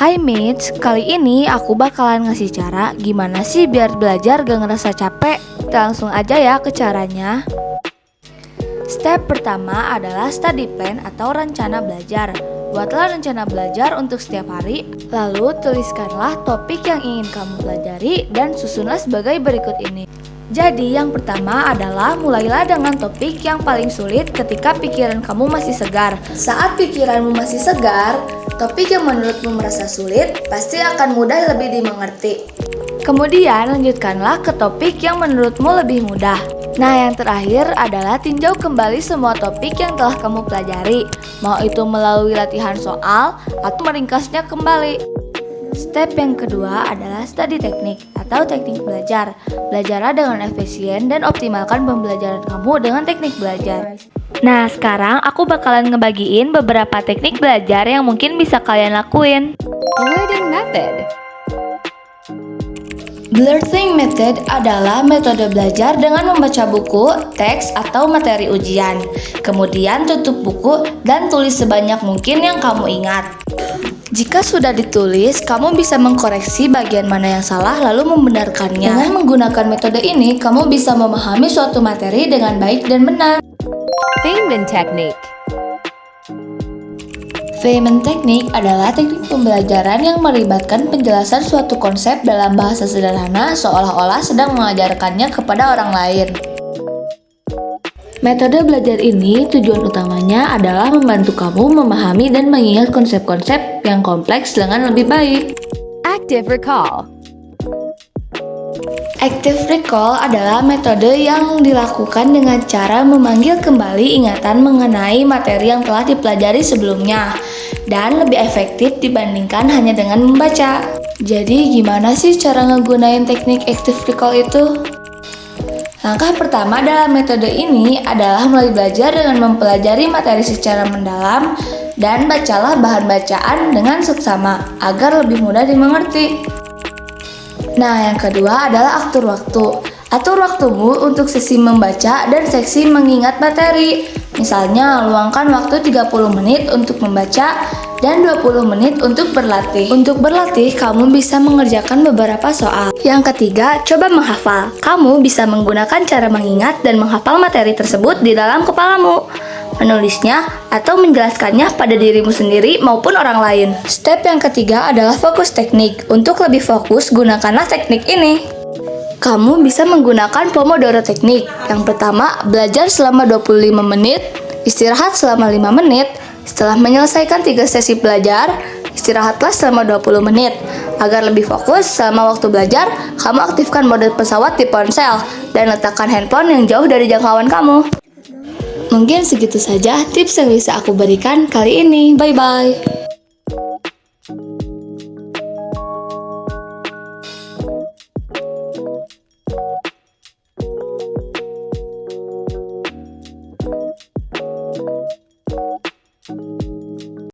Hai Mitch, kali ini aku bakalan ngasih cara gimana sih biar belajar gak ngerasa capek. Kita langsung aja ya ke caranya. Step pertama adalah study plan atau rencana belajar. Buatlah rencana belajar untuk setiap hari, lalu tuliskanlah topik yang ingin kamu pelajari dan susunlah sebagai berikut ini. Jadi yang pertama adalah mulailah dengan topik yang paling sulit ketika pikiran kamu masih segar. Saat pikiranmu masih segar, topik yang menurutmu merasa sulit pasti akan mudah lebih dimengerti. Kemudian lanjutkanlah ke topik yang menurutmu lebih mudah. Nah, yang terakhir adalah tinjau kembali semua topik yang telah kamu pelajari, mau itu melalui latihan soal atau meringkasnya kembali. Step yang kedua adalah study teknik atau teknik belajar. Belajarlah dengan efisien dan optimalkan pembelajaran kamu dengan teknik belajar. Nah, sekarang aku bakalan ngebagiin beberapa teknik belajar yang mungkin bisa kalian lakuin. Blurting method. Blurting method adalah metode belajar dengan membaca buku, teks, atau materi ujian. Kemudian tutup buku dan tulis sebanyak mungkin yang kamu ingat. Jika sudah ditulis, kamu bisa mengkoreksi bagian mana yang salah lalu membenarkannya. Dengan menggunakan metode ini, kamu bisa memahami suatu materi dengan baik dan benar. Feynman technique. Feynman technique adalah teknik pembelajaran yang melibatkan penjelasan suatu konsep dalam bahasa sederhana seolah-olah sedang mengajarkannya kepada orang lain. Metode belajar ini tujuan utamanya adalah membantu kamu memahami dan mengingat konsep-konsep yang kompleks dengan lebih baik. Active recall. Active recall adalah metode yang dilakukan dengan cara memanggil kembali ingatan mengenai materi yang telah dipelajari sebelumnya dan lebih efektif dibandingkan hanya dengan membaca. Jadi gimana sih cara ngegunain teknik active recall itu? Langkah pertama dalam metode ini adalah mulai belajar dengan mempelajari materi secara mendalam dan bacalah bahan bacaan dengan seksama agar lebih mudah dimengerti. Nah, yang kedua adalah atur waktu. Atur waktumu untuk sesi membaca dan sesi mengingat materi. Misalnya, luangkan waktu 30 menit untuk membaca dan 20 menit untuk berlatih. Untuk berlatih, kamu bisa mengerjakan beberapa soal. Yang ketiga, coba menghafal. Kamu bisa menggunakan cara mengingat dan menghafal materi tersebut di dalam kepalamu, menulisnya atau menjelaskannya pada dirimu sendiri maupun orang lain. Step yang ketiga adalah fokus teknik. Untuk lebih fokus, gunakanlah teknik ini. Kamu bisa menggunakan Pomodoro teknik. Yang pertama, belajar selama 25 menit, istirahat selama 5 menit. Setelah menyelesaikan 3 sesi belajar, istirahatlah selama 20 menit. Agar lebih fokus selama waktu belajar, kamu aktifkan mode pesawat di ponsel dan letakkan handphone yang jauh dari jangkauan kamu. Mungkin segitu saja tips yang bisa aku berikan kali ini. Bye-bye.